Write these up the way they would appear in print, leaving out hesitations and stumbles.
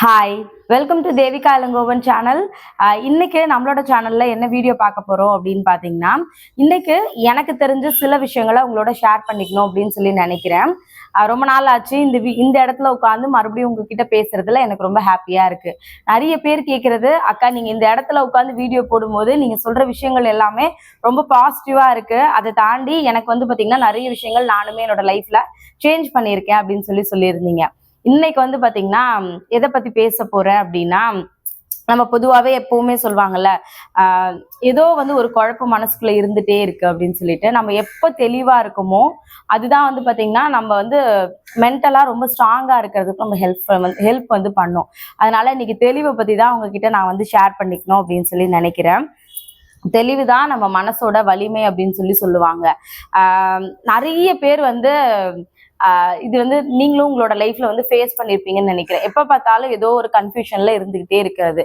Hi, welcome to Devika Ilangovan channel. இன்னைக்கு நம்மளோட சேனல்ல என்ன வீடியோ பார்க்க போறோம் அப்படின்னு பார்த்தீங்கன்னா, இன்னைக்கு எனக்கு தெரிஞ்ச சில விஷயங்களை உங்களோட ஷேர் பண்ணிக்கணும் அப்படின்னு சொல்லி நினைக்கிறேன். ரொம்ப நாள் ஆச்சு இந்த இடத்துல உட்காந்து மறுபடியும் உங்ககிட்ட பேசுறதுல எனக்கு ரொம்ப ஹாப்பியா இருக்கு. நிறைய பேர் கேட்கறது, அக்கா நீங்க இந்த இடத்துல உட்காந்து வீடியோ போடும்போது நீங்க சொல்ற விஷயங்கள் எல்லாமே ரொம்ப பாசிட்டிவா இருக்கு. அதை தாண்டி எனக்கு வந்து பாத்தீங்கன்னா நிறைய விஷயங்கள் நானுமே என்னோட லைஃப்ல சேஞ்ச் பண்ணியிருக்கேன் அப்படின்னு சொல்லியிருந்தீங்க. இன்னைக்கு வந்து பாத்தீங்கன்னா எதை பத்தி பேச போறேன் அப்படின்னா, நம்ம பொதுவாவே எப்பவுமே சொல்லுவாங்கல்ல, ஏதோ வந்து ஒரு குழப்பம் மனசுக்குள்ள இருந்துட்டே இருக்கு அப்படின்னு சொல்லிட்டு, நம்ம எப்ப தெளிவா இருக்குமோ அதுதான் வந்து பாத்தீங்கன்னா நம்ம வந்து மென்டலா ரொம்ப ஸ்ட்ராங்கா இருக்கிறதுக்கு நம்ம ஹெல்ப் வந்து பண்ணும். அதனால இன்னைக்கு தெளிவை பத்தி தான் உங்ககிட்ட நான் வந்து ஷேர் பண்ணிக்கணும் அப்படின்னு சொல்லி நினைக்கிறேன். தெளிவுதான் நம்ம மனசோட வலிமை அப்படின்னு சொல்லுவாங்க. நிறைய பேர் வந்து இது வந்து நீங்களும் உங்களோட லைஃப்ல வந்து ஃபேஸ் பண்ணிருப்பீங்கன்னு நினைக்கிறேன். எப்ப பார்த்தாலும் ஏதோ ஒரு கன்ஃபியூஷன்ல இருந்துகிட்டே இருக்கிறது.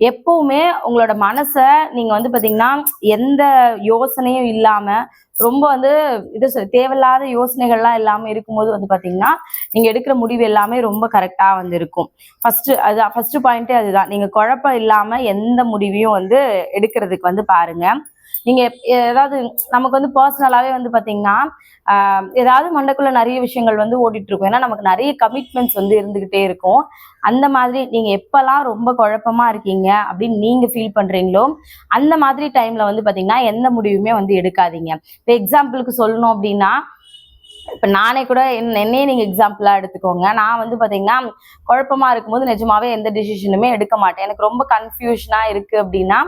எப்பவுமே உங்களோட மனசை நீங்க வந்து பாத்தீங்கன்னா எந்த யோசனையும் இல்லாம ரொம்ப வந்து தேவையில்லாத யோசனைகள்லாம் இல்லாம இருக்கும்போது வந்து பாத்தீங்கன்னா நீங்க எடுக்கிற முடிவு எல்லாமே ரொம்ப கரெக்டா வந்து இருக்கும். ஃபர்ஸ்ட் பாயிண்டே அதுதான். நீங்க குழப்பம் இல்லாம எந்த முடிவையும் வந்து எடுக்கிறதுக்கு வந்து பாருங்க. நீங்க ஏதாவது நமக்கு வந்து பர்சனலாவே வந்து பாத்தீங்கன்னா ஏதாவது மண்டைக்குள்ள நிறைய விஷயங்கள் வந்து ஓடிட்டு இருக்கும். ஏன்னா நமக்கு நிறைய கமிட்மெண்ட்ஸ் வந்து இருந்துகிட்டே இருக்கும். அந்த மாதிரி நீங்க எப்பெல்லாம் ரொம்ப குழப்பமா இருக்கீங்க அப்படின்னு நீங்க ஃபீல் பண்றீங்களோ அந்த மாதிரி டைம்ல வந்து பாத்தீங்கன்னா எந்த முடிவுமே வந்து எடுக்காதீங்க. இப்போ எக்ஸாம்பிளுக்கு சொல்லணும் அப்படின்னா, இப்ப நானே கூட என்னையே நீங்க எக்ஸாம்பிளா எடுத்துக்கோங்க. நான் வந்து பாத்தீங்கன்னா குழப்பமா இருக்கும்போது நிஜமாவே எந்த டிசிஷனுமே எடுக்க மாட்டேன். எனக்கு ரொம்ப கன்ஃபியூஷனா இருக்கு அப்படின்னா,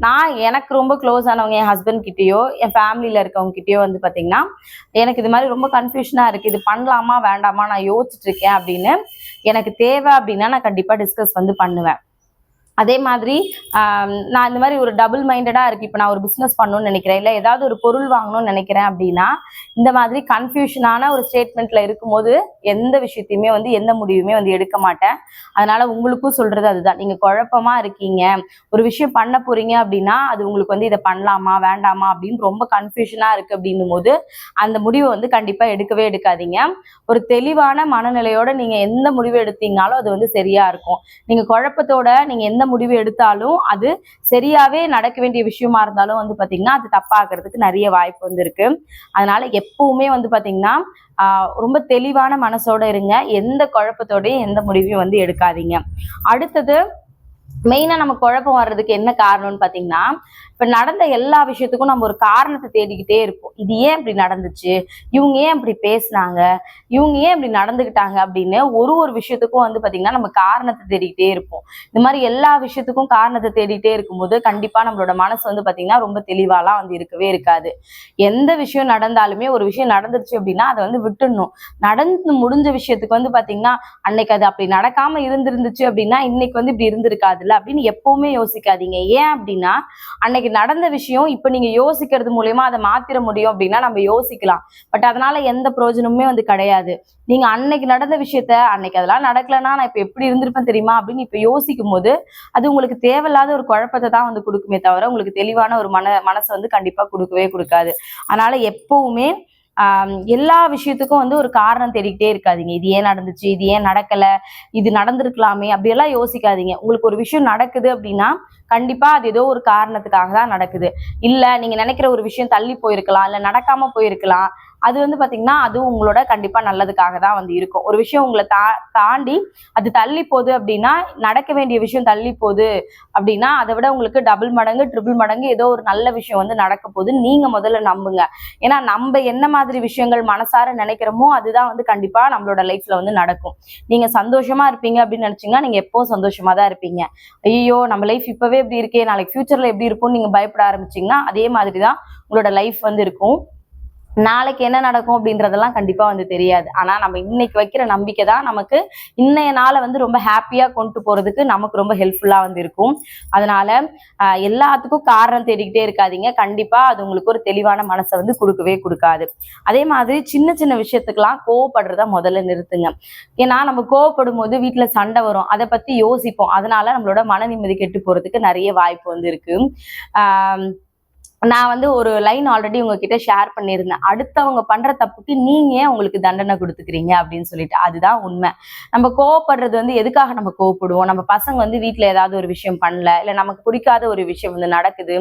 நான் எனக்கு ரொம்ப க்ளோஸ் ஆனவங்க என் ஹஸ்பண்ட் கிட்டயோ என் ஃபேமிலியில இருக்கவங்க கிட்டயோ வந்து பாத்தீங்கன்னா, எனக்கு இது மாதிரி ரொம்ப கன்ஃபியூஷனா இருக்கு, இது பண்ணலாமா வேண்டாமா நான் யோசிச்சுட்டு இருக்கேன் அப்படின்னு எனக்கு தேவை அப்படின்னா நான் கண்டிப்பா டிஸ்கஸ் வந்து பண்ணுவேன். அதே மாதிரி நான் இந்த மாதிரி ஒரு டபுள் மைண்டடா இருக்கு. இப்போ நான் ஒரு பிஸ்னஸ் பண்ணணும்னு நினைக்கிறேன், இல்லை ஏதாவது ஒரு பொருள் வாங்கணும்னு நினைக்கிறேன் அப்படின்னா, இந்த மாதிரி கன்ஃபியூஷனான ஒரு ஸ்டேட்மெண்ட்ல இருக்கும்போது எந்த விஷயத்தையுமே வந்து எந்த முடிவுமே வந்து எடுக்க மாட்டேன். அதனால உங்களுக்கும் சொல்றது அதுதான். நீங்க குழப்பமா இருக்கீங்க, ஒரு விஷயம் பண்ண போறீங்க அப்படின்னா அது உங்களுக்கு வந்து இதை பண்ணலாமா வேண்டாமா அப்படின்னு ரொம்ப கன்ஃபியூஷனா இருக்கு அப்படின்னும் போது அந்த முடிவை வந்து கண்டிப்பா எடுக்கவே எடுக்காதீங்க. ஒரு தெளிவான மனநிலையோட நீங்க எந்த முடிவு எடுத்தீங்கனாலும் அது வந்து சரியா இருக்கும். நீங்க குழப்பத்தோட நீங்க எந்த முடிவு எடுத்தாலும் அது சரியாவே நடக்க வேண்டிய விஷயமா இருந்தாலும் வந்து பாத்தீங்கன்னா அது தப்பாகிறதுக்கு நிறைய வாய்ப்பு வந்து இருக்கு. அதனால எப்பவுமே வந்து பாத்தீங்கன்னா ரொம்ப தெளிவான மனசோட இருங்க. எந்த குழப்பத்தோடையும் எந்த முடிவையும் வந்து எடுக்காதீங்க. அடுத்தது மெயினா நம்ம குழப்பம் வர்றதுக்கு என்ன காரணம்னு பாத்தீங்கன்னா, இப்ப நடந்த எல்லா விஷயத்துக்கும் நம்ம ஒரு காரணத்தை தேடிக்கிட்டே இருப்போம். இது ஏன் இப்படி நடந்துச்சு, இவங்க ஏன் இப்படி பேசினாங்க, இவங்க ஏன் இப்படி நடந்துகிட்டாங்க அப்படின்னு ஒரு விஷயத்துக்கும் வந்து பாத்தீங்கன்னா நம்ம காரணத்தை தேடிக்கிட்டே இருப்போம். இந்த மாதிரி எல்லா விஷயத்துக்கும் காரணத்தை தேடிட்டே இருக்கும்போது கண்டிப்பா நம்மளோட மனசு வந்து பாத்தீங்கன்னா ரொம்ப தெளிவாலாம் வந்து இருக்கவே இருக்காது. எந்த விஷயம் நடந்தாலுமே ஒரு விஷயம் நடந்துருச்சு அப்படின்னா அதை வந்து விட்டுடணும். நடந்து முடிஞ்ச விஷயத்துக்கு வந்து பாத்தீங்கன்னா அன்னைக்கு அது அப்படி நடக்காம இருந்துச்சு அப்படின்னா இன்னைக்கு வந்து இப்படி இருந்திருக்காதுல்ல அப்படின்னு எப்பவுமே யோசிக்காதீங்க. ஏன் அப்படின்னா அன்னைக்கு நடந்த விஷயம் இப்ப நீங்க யோசிக்கிறது மூலயமா அதை மாத்திர முடியும் அப்படின்னா நம்ம யோசிக்கலாம். பட் அதனால எந்த பிரயோஜனமுமே வந்து கிடையாது. நீங்க அன்னைக்கு நடந்த விஷயத்த அன்னைக்கு அதெல்லாம் நடக்கலன்னா நான் இப்ப எப்படி இருந்திருப்பேன் தெரியுமா அப்படின்னு இப்ப யோசிக்கும் போது அது உங்களுக்கு தேவையில்லாத ஒரு குழப்பத்தை தான் வந்து கொடுக்குமே தவிர உங்களுக்கு தெளிவான ஒரு மனசை வந்து கண்டிப்பா கொடுக்கவே கொடுக்காது. அதனால எப்பவுமே எல்லா விஷயத்துக்கும் வந்து ஒரு காரணம் தேடிக்கிட்டே இருக்காதீங்க. இது ஏன் நடந்துச்சு, இது ஏன் நடக்கல, இது நடந்திருக்கலாமே அப்படியெல்லாம் யோசிக்காதீங்க. உங்களுக்கு ஒரு விஷயம் நடக்குது அப்படின்னா கண்டிப்பா அது ஏதோ ஒரு காரணத்துக்காக தான் நடக்குது. இல்ல நீங்க நினைக்கிற ஒரு விஷயம் தள்ளி போயிருக்கலாம், இல்ல நடக்காம போயிருக்கலாம். அது வந்து பாத்தீங்கன்னா அதுவும் உங்களோட கண்டிப்பா நல்லதுக்காக தான் வந்து இருக்கும். ஒரு விஷயம் உங்களை தாண்டி அது தள்ளி போகுது அப்படின்னா, நடக்க வேண்டிய விஷயம் தள்ளி போகுது அப்படின்னா அதை விட உங்களுக்கு டபுள் மடங்கு ட்ரிபிள் மடங்கு ஏதோ ஒரு நல்ல விஷயம் வந்து நடக்க போகுது நீங்க முதல்ல நம்புங்க. ஏன்னா நம்ம என்ன மாதிரி விஷயங்கள் மனசார நினைக்கிறோமோ அதுதான் வந்து கண்டிப்பா நம்மளோட லைஃப்ல வந்து நடக்கும். நீங்க சந்தோஷமா இருப்பீங்க அப்படின்னு நினைச்சீங்கன்னா நீங்க எப்பவும் சந்தோஷமா தான் இருப்பீங்க. ஐயோ நம்ம லைஃப் இப்பவே எப்படி இருக்கே, நாளைக்கு ஃபியூச்சர்ல எப்படி இருக்கும்னு நீங்க பயப்பட ஆரம்பிச்சீங்கன்னா அதே மாதிரிதான் உங்களோட லைஃப் வந்து இருக்கும். நாளைக்கு என்ன நடக்கும் அப்படின்றதெல்லாம் கண்டிப்பா வந்து தெரியாது. ஆனா நம்ம இன்னைக்கு வைக்கிற நம்பிக்கை தான் நமக்கு இன்னைய நாளை வந்து ரொம்ப ஹாப்பியா கொண்டு போறதுக்கு நமக்கு ரொம்ப ஹெல்ப்ஃபுல்லா வந்து இருக்கும். அதனால எல்லாத்துக்கும் காரணம் தேடிக்கிட்டே இருக்காதீங்க. கண்டிப்பா அது உங்களுக்கு ஒரு தெளிவான மனசை வந்து கொடுக்கவே கொடுக்காது. அதே மாதிரி சின்ன சின்ன விஷயத்துக்கெல்லாம் கோவப்படுறத முதல்ல நிறுத்துங்க. ஏன்னா நம்ம கோவப்படும் போது வீட்டுல சண்டை வரும், அதை பத்தி யோசிப்போம். அதனால நம்மளோட மன நிம்மதி கெட்டு போறதுக்கு நிறைய வாய்ப்பு வந்து இருக்கு. நான் வந்து ஒரு லைன் ஆல்ரெடி உங்ககிட்ட ஷேர் பண்ணியிருந்தேன். அடுத்தவங்க பண்ற தப்புக்கு நீங்க ஏன் உங்களுக்கு தண்டனை கொடுத்துக்கிறீங்க அப்படின்னு சொல்லிட்டு. அதுதான் உண்மை. நம்ம கோவப்படுறது வந்து எதுக்காக நம்ம கோவப்படுவோம்? நம்ம பசங்க வந்து வீட்ல ஏதாவது ஒரு விஷயம் பண்ணல, இல்ல நமக்கு பிடிக்காத ஒரு விஷயம் வந்து நடக்குது,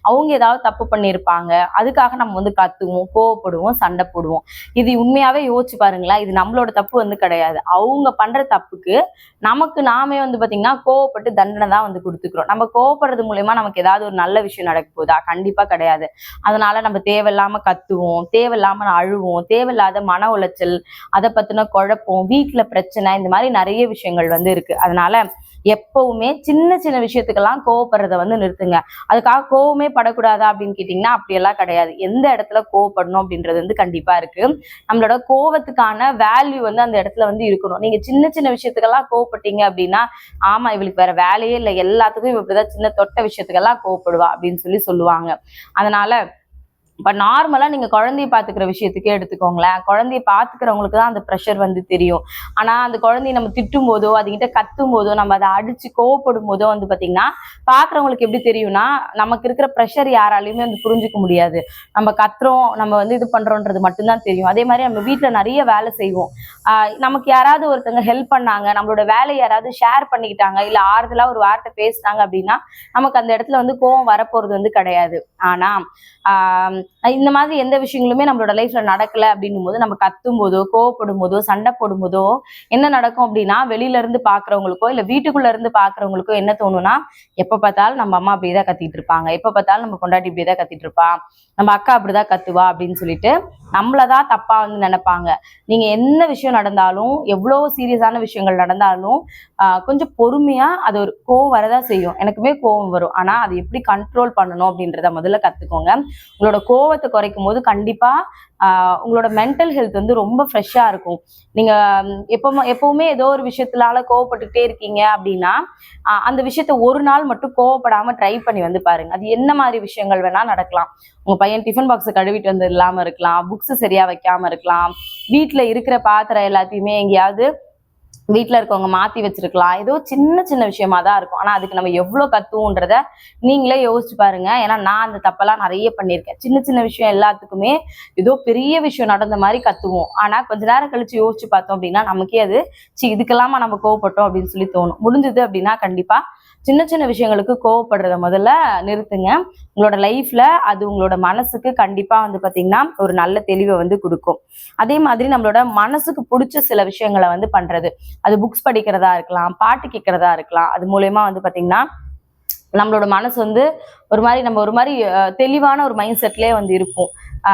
அவங்க ஏதாவது தப்பு பண்ணியிருப்பாங்க, அதுக்காக நம்ம வந்து கத்துவோம், கோவப்படுவோம், சண்டை போடுவோம். இது உண்மையாவே யோசிச்சு பாருங்களேன். இது நம்மளோட தப்பு வந்து கிடையாது. அவங்க பண்ற தப்புக்கு நமக்கு நாமே வந்து பாத்தீங்கன்னா கோவப்பட்டு தண்டனை தான் வந்து கொடுத்துக்கிறோம். நம்ம கோவப்படுறது மூலியமா நமக்கு ஏதாவது ஒரு நல்ல விஷயம் நடக்க போதா? கண்டிப்பா கிடையாது. அதனால நம்ம தேவையில்லாம கத்துவோம், தேவையில்லாம அழுவோம், தேவையில்லாத மன உளைச்சல், அதை பத்தின குழப்பம், வீட்டுல பிரச்சனை, இந்த மாதிரி நிறைய விஷயங்கள் வந்து இருக்கு. அதனால எப்பவுமே சின்ன சின்ன விஷயத்துக்கெல்லாம் கோவப்படுறத வந்து நிறுத்துங்க. அதுக்காக கோவமே படக்கூடாதா அப்படின்னு கேட்டீங்கன்னா அப்படியெல்லாம் கிடையாது. எந்த இடத்துல கோவப்படணும் அப்படின்றது வந்து கண்டிப்பா இருக்கு. நம்மளோட கோவத்துக்கான வேல்யூ வந்து அந்த இடத்துல வந்து இருக்கணும். நீங்க சின்ன சின்ன விஷயத்துக்கெல்லாம் கோவப்பட்டீங்க அப்படின்னா, ஆமா இவளுக்கு வேற வேலையே இல்லை, எல்லாத்துக்கும் இவ இப்படிதான் சின்ன தொட்ட விஷயத்துக்கெல்லாம் கோவப்படுவா அப்படின்னு சொல்லுவாங்க. அதனால இப்ப நார்மலா நீங்க குழந்தைய பாத்துக்கிற விஷயத்துக்கே எடுத்துக்கோங்களேன். குழந்தைய பாத்துக்கிறவங்களுக்கு தான் அந்த ப்ரெஷர் வந்து தெரியும். ஆனா அந்த குழந்தைய நம்ம திட்டும் போதோ, அதுகிட்ட கத்தும் போதோ, நம்ம அதை அடிச்சு கோவப்படும் போதோ வந்து பாத்தீங்கன்னா பாக்குறவங்களுக்கு எப்படி தெரியும்னா, நமக்கு இருக்கிற ப்ரெஷர் யாராலையுமே வந்து புரிஞ்சுக்க முடியாது. நம்ம கத்துறோம், நம்ம வந்து இது பண்றோன்றது மட்டும்தான் தெரியும். அதே மாதிரி நம்ம வீட்டுல நிறைய வேலை செய்வோம். நமக்கு யாராவது ஒருத்தங்க ஹெல்ப் பண்ணாங்க, நம்மளோட வேலையை யாராவது ஷேர் பண்ணிக்கிட்டாங்க, இல்ல ஆறுதலா ஒரு வார்த்தை பேசினாங்க அப்படின்னா நமக்கு அந்த இடத்துல வந்து கோவம் வரப்போறது வந்து கிடையாது. ஆனா இந்த மாதிரி எந்த விஷயங்களுமே நம்மளோட லைஃப்ல நடக்கல அப்படின்னும் போது, நம்ம கத்தும் போதோ, கோவப்படும் போதோ, சண்டை போடும் போதோ என்ன நடக்கும் அப்படின்னா, வெளியில இருந்து பாக்குறவங்களுக்கோ இல்ல வீட்டுக்குள்ள இருந்து பாக்குறவங்களுக்கோ என்ன தோணும்னா, எப்ப பார்த்தாலும் நம்ம அம்மா அப்படியேதான் கத்திட்டு இருப்பாங்க, எப்ப பார்த்தாலும் நம்ம பொண்டாட்டி இப்படியேதான் கத்திட்டு இருப்பா, நம்ம அக்கா அப்படிதான் கத்துவா அப்படின்னு சொல்லிட்டு நம்மளதான் தப்பா வந்து நினைப்பாங்க. நீங்க என்ன விஷயம் நடந்தாலும், எவ்வளவு சீரியஸான விஷயங்கள் நடந்தாலும் கொஞ்சம் பொறுமையா, அது ஒரு கோவம் வரதான் செய்யும். எனக்குமே கோவம் வரும். ஆனா அதை எப்படி கண்ட்ரோல் பண்ணணும் அப்படின்றத முதல்ல கத்துக்கோங்க. உங்களோட கோவத்தை குறைக்கும் போது கண்டிப்பா உங்களோட மென்டல் ஹெல்த் வந்து ரொம்ப ஃப்ரெஷ்ஷா இருக்கும். நீங்க எப்பவுமே ஏதோ ஒரு விஷயத்தினால கோவப்பட்டுக்கிட்டே இருக்கீங்க அப்படின்னா, அந்த விஷயத்த ஒரு நாள் மட்டும் கோவப்படாம ட்ரை பண்ணி வந்து பாருங்க. அது என்ன மாதிரி விஷயங்கள் வேணா நடக்கலாம். உங்க பையன் டிஃபன் பாக்ஸ் கழுவிட்டு வந்து இல்லாம இருக்கலாம், புக்ஸ் சரியா வைக்காம இருக்கலாம், வீட்டுல இருக்கிற பாத்திரம் எல்லாத்தையுமே எங்கேயாவது வீட்டுல இருக்கவங்க மாத்தி வச்சிருக்கலாம். ஏதோ சின்ன சின்ன விஷயமா தான் இருக்கும். ஆனா அதுக்கு நம்ம எவ்வளவு கத்துவோன்றத நீங்களே யோசிச்சு பாருங்க. ஏன்னா நான் அந்த தப்பெல்லாம் நிறைய பண்ணியிருக்கேன். சின்ன சின்ன விஷயம் எல்லாத்துக்குமே ஏதோ பெரிய விஷயம் நடந்த மாதிரி கத்துவோம். ஆனா கொஞ்ச நேரம் கழிச்சு யோசிச்சு பார்த்தோம் அப்படின்னா நமக்கே அது இதுக்கெல்லாமா நம்ம கோவப்பட்டோம் அப்படின்னு சொல்லி தோணும். முடிஞ்சது அப்படின்னா கண்டிப்பா சின்ன சின்ன விஷயங்களுக்கு கோவப்படுறத முதல்ல நிறுத்துங்க. உங்களோட லைஃப்ல அது உங்களோட மனசுக்கு கண்டிப்பா வந்து பாத்தீங்கன்னா ஒரு நல்ல தெளிவை வந்து கொடுக்கும். அதே மாதிரி நம்மளோட மனசுக்கு பிடிச்ச சில விஷயங்களை வந்து பண்றது, அது புக்ஸ் படிக்கிறதா இருக்கலாம், பாட்டு கேட்கறதா இருக்கலாம். அது மூலயமா வந்து பாத்தீங்கன்னா நம்மளோட மனசு வந்து ஒரு மாதிரி தெளிவான ஒரு மைண்ட் செட்லயே வந்து இருப்போம்.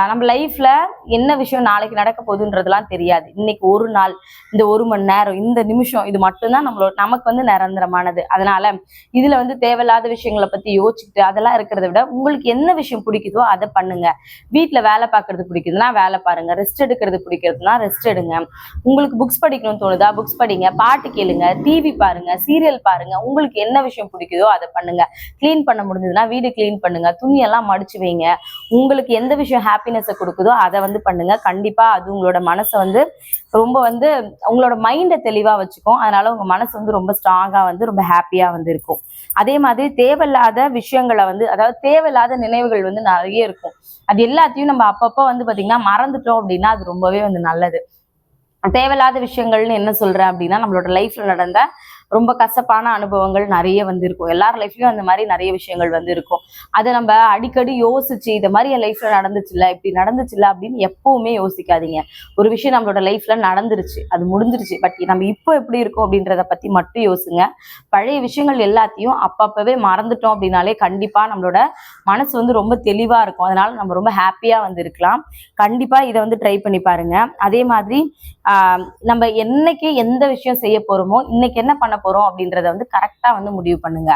நம்ம லைஃப்ல என்ன விஷயம் நாளைக்கு நடக்க போகுதுன்றதுலாம் தெரியாது. இன்னைக்கு ஒரு நாள், இந்த 1 மணி நேரம், இந்த நிமிஷம், இது மட்டும்தான் நமக்கு வந்து நிரந்தரமானது. அதனால இதுல வந்து தேவையில்லாத விஷயங்களை பத்தி யோசிச்சுக்கிட்டு அதெல்லாம் இருக்கிறத விட உங்களுக்கு என்ன விஷயம் பிடிக்குதோ அதை பண்ணுங்க. வீட்டுல வேலை பார்க்கறது பிடிக்குதுன்னா வேலை பாருங்க, ரெஸ்ட் எடுக்கிறது பிடிக்கிறதுனா ரெஸ்ட் எடுங்க. உங்களுக்கு புக்ஸ் படிக்கணும்னு தோணுதா புக்ஸ் படிங்க, பாட்டு கேளுங்க, டிவி பாருங்க, சீரியல் பாருங்க. உங்களுக்கு என்ன விஷயம் பிடிக்குதோ அதை பண்ணுங்க. கிளீன் பண்ண முடிஞ்சதுன்னா வீடு கிளீன் பண்ணுங்க, துணியெல்லாம் மடிச்சு வைங்க. உங்களுக்கு எந்த விஷயம் ஹாப்பினஸை கொடுக்குதோ அதை வந்து பண்ணுங்க. கண்டிப்பா அது உங்களோட மனசை வந்து ரொம்ப வந்து உங்களோட மைண்டை தெளிவா வச்சுக்கும். அதனால உங்க மனசு வந்து ரொம்ப ஸ்ட்ராங்கா வந்து ரொம்ப ஹாப்பியா வந்து இருக்கும். அதே மாதிரி தேவையில்லாத விஷயங்களை வந்து, அதாவது தேவையில்லாத நினைவுகள் வந்து நிறைய இருக்கும். அது எல்லாத்தையும் நம்ம அப்பப்போ வந்து பாத்தீங்கன்னா மறந்துட்டோம் அப்படின்னா அது ரொம்பவே வந்து நல்லது. தேவையில்லாத விஷயங்கள்னு என்ன சொல்றேன் அப்படின்னா, நம்மளோட லைஃப்ல நடந்த ரொம்ப கசப்பான அனுபவங்கள் நிறைய வந்து இருக்கும். எல்லார் லைஃப்லயும் அந்த மாதிரி நிறைய விஷயங்கள் வந்து இருக்கும். அதை நம்ம அடிக்கடி யோசிச்சு இந்த மாதிரி என் லைஃப்ல நடந்துச்சுல்ல, இப்படி நடந்துச்சுல்ல அப்படின்னு எப்பவுமே யோசிக்காதீங்க. ஒரு விஷயம் நம்மளோட லைஃப்ல நடந்துருச்சு, அது முடிஞ்சிருச்சு, பட் நம்ம இப்போ எப்படி இருக்கோம் அப்படின்றத பத்தி மட்டும் யோசிங்க. பழைய விஷயங்கள் எல்லாத்தையும் அப்பப்பவே மறந்துட்டோம் அப்படின்னாலே கண்டிப்பா நம்மளோட மனசு வந்து ரொம்ப தெளிவா இருக்கும். அதனால நம்ம ரொம்ப ஹாப்பியா வந்து இருக்கலாம். கண்டிப்பா இதை வந்து ட்ரை பண்ணி பாருங்க. அதே மாதிரி நம்ம என்னைக்கு எந்த விஷயம் செய்ய போறோமோ, இன்னைக்கு என்ன பண்ண போறோம் அப்படின்றத வந்து கரெக்டா வந்து முடிவு பண்ணுங்க.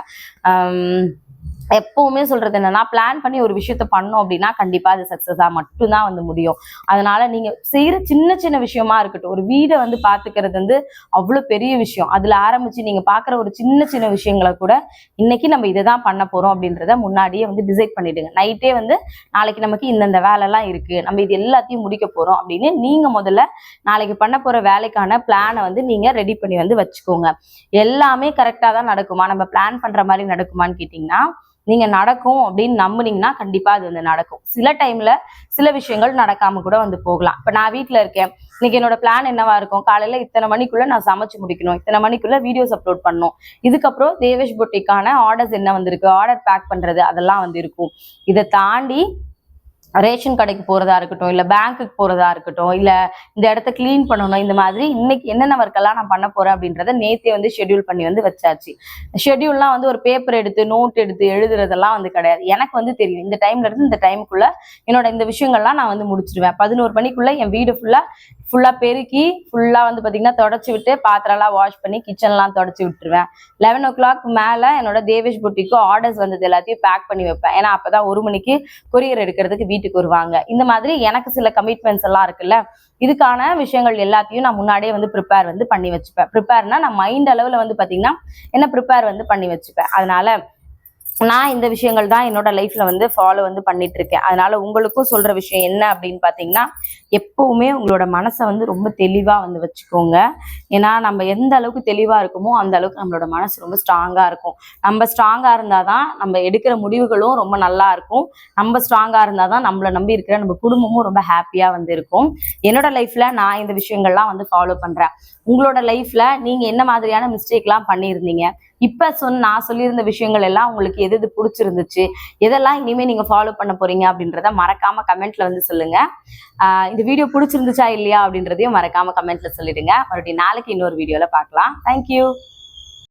எப்பவுமே சொல்றது என்னன்னா, பிளான் பண்ணி ஒரு விஷயத்த பண்ணோம் அப்படின்னா கண்டிப்பா அது சக்சஸா மட்டும்தான் வந்து முடியும். அதனால நீங்க செய்யற சின்ன சின்ன விஷயமா இருக்கட்டும், ஒரு வீடை வந்து பாத்துக்கிறது வந்து அவ்வளவு பெரிய விஷயம். அதுல ஆரம்பிச்சு நீங்க பாக்குற ஒரு சின்ன சின்ன விஷயங்களை கூட இன்னைக்கு நம்ம இதைதான் பண்ண போறோம் அப்படின்றத முன்னாடியே வந்து டிசைட் பண்ணிடுங்க. நைட்டே வந்து நாளைக்கு நமக்கு இந்தந்த வேலை எல்லாம் இருக்கு, நம்ம இது எல்லாத்தையும் முடிக்க போறோம் அப்படின்னு நீங்க முதல்ல நாளைக்கு பண்ண போற வேலைக்கான பிளானை வந்து நீங்க ரெடி பண்ணி வந்து வச்சுக்கோங்க. எல்லாமே கரெக்டா தான் நடக்குமா, நம்ம பிளான் பண்ற மாதிரி நடக்குமான்னு கேட்டீங்கன்னா நீங்க நடக்கும் அப்படின்னு நம்புனீங்கன்னா கண்டிப்பா அது வந்து நடக்கும். சில டைம்ல சில விஷயங்கள் நடக்காம கூட வந்து போகலாம். இப்ப நான் வீட்டுல இருக்கேன், இன்னைக்கு என்னோட பிளான் என்னவா இருக்கும், காலையில இத்தனை மணிக்குள்ள நான் சமைச்சு முடிக்கணும், இத்தனை மணிக்குள்ள வீடியோஸ் அப்லோட் பண்ணணும், இதுக்கப்புறம் தேவேஷ் பொட்டிக்கான ஆர்டர்ஸ் என்ன வந்திருக்கு, ஆர்டர் பேக் பண்றது அதெல்லாம் வந்து இருக்கும். இதை தாண்டி ரேஷன் கடைக்கு போறதா இருக்கட்டும், இல்ல பேங்க்குக்கு போறதா இருக்கட்டும், இல்ல இந்த இடத்த கிளீன் பண்ணணும், இந்த மாதிரி இன்னைக்கு என்னென்ன ஒர்க்கெல்லாம் நான் பண்ண போறேன் அப்படின்றத நேத்தே வந்து ஷெட்யூல் பண்ணி வந்து வச்சாச்சு. ஷெட்யூல்லாம் வந்து ஒரு பேப்பர் எடுத்து நோட் எடுத்து எழுதுறதெல்லாம் வந்து கிடையாது. எனக்கு வந்து தெரியும் இந்த டைம்ல இருந்து இந்த டைமுக்குள்ள என்னோட இந்த விஷயங்கள்லாம் நான் வந்து முடிச்சிருவேன். 11 மணிக்குள்ள என் வீடு ஃபுல்லா பெருக்கி ஃபுல்லா வந்து பாத்தீங்கன்னா தொடச்சி விட்டு பாத்திரம்லாம் வாஷ் பண்ணி கிச்சன்லாம் தொடச்சி விட்டுருவேன். 11 மேல என்னோட தேவேஷ் பொட்டிக்கு ஆர்டர்ஸ் வந்தது எல்லாத்தையும் பேக் பண்ணி வைப்பேன். ஏன்னா அப்பதான் 1 மணிக்கு கொரியர் எடுக்கிறதுக்கு வீட்டுக்கு வருவாங்க. இந்த மாதிரி எனக்கு சில கமிட்மெண்ட்ஸ் எல்லாம் இருக்குல்ல, இதுக்கான விஷயங்கள் எல்லாத்தையும் நான் முன்னாடியே வந்து ப்ரிப்பேர் வந்து பண்ணி வச்சுப்பேன். ப்ரிப்பேர்னா நான் மைண்ட் அளவுல வந்து பாத்தீங்கன்னா என்ன ப்ரிப்பேர் வந்து பண்ணி வச்சுப்பேன். அதனால நான் இந்த விஷயங்கள் தான் என்னோட லைஃப்ல வந்து ஃபாலோ வந்து பண்ணிட்டு இருக்கேன். அதனால உங்களுக்கும் சொல்ற விஷயம் என்ன அப்படின்னு பாத்தீங்கன்னா, எப்பவுமே உங்களோட மனசை வந்து ரொம்ப தெளிவா வந்து வச்சுக்கோங்க. ஏன்னா நம்ம எந்த அளவுக்கு தெளிவா இருக்குமோ அந்த அளவுக்கு நம்மளோட மனசு ரொம்ப ஸ்ட்ராங்கா இருக்கும். நம்ம ஸ்ட்ராங்கா இருந்தாதான் நம்ம எடுக்கிற முடிவுகளும் ரொம்ப நல்லா இருக்கும். நம்ம ஸ்ட்ராங்கா இருந்தாதான் நம்மளை நம்பி இருக்கிற நம்ம குடும்பமும் ரொம்ப ஹாப்பியா வந்து இருக்கும். என்னோட லைஃப்ல நான் இந்த விஷயங்கள்லாம் வந்து ஃபாலோ பண்றேன். உங்களோட லைஃப்ல நீங்க என்ன மாதிரியான மிஸ்டேக் எல்லாம் பண்ணியிருந்தீங்க, இப்ப நான் சொல்லியிருந்த விஷயங்கள் எல்லாம் உங்களுக்கு எது எது பிடிச்சிருந்துச்சு, எதெல்லாம் இனிமே நீங்க ஃபாலோ பண்ண போறீங்க அப்படின்றத மறக்காம கமெண்ட்ல வந்து சொல்லுங்க. இந்த வீடியோ பிடிச்சிருந்துச்சா இல்லையா அப்படின்றதையும் மறக்காம கமெண்ட்ல சொல்லிடுங்க. மறுபடியும் நாளைக்கு இன்னொரு வீடியோல பார்க்கலாம். தேங்க்யூ.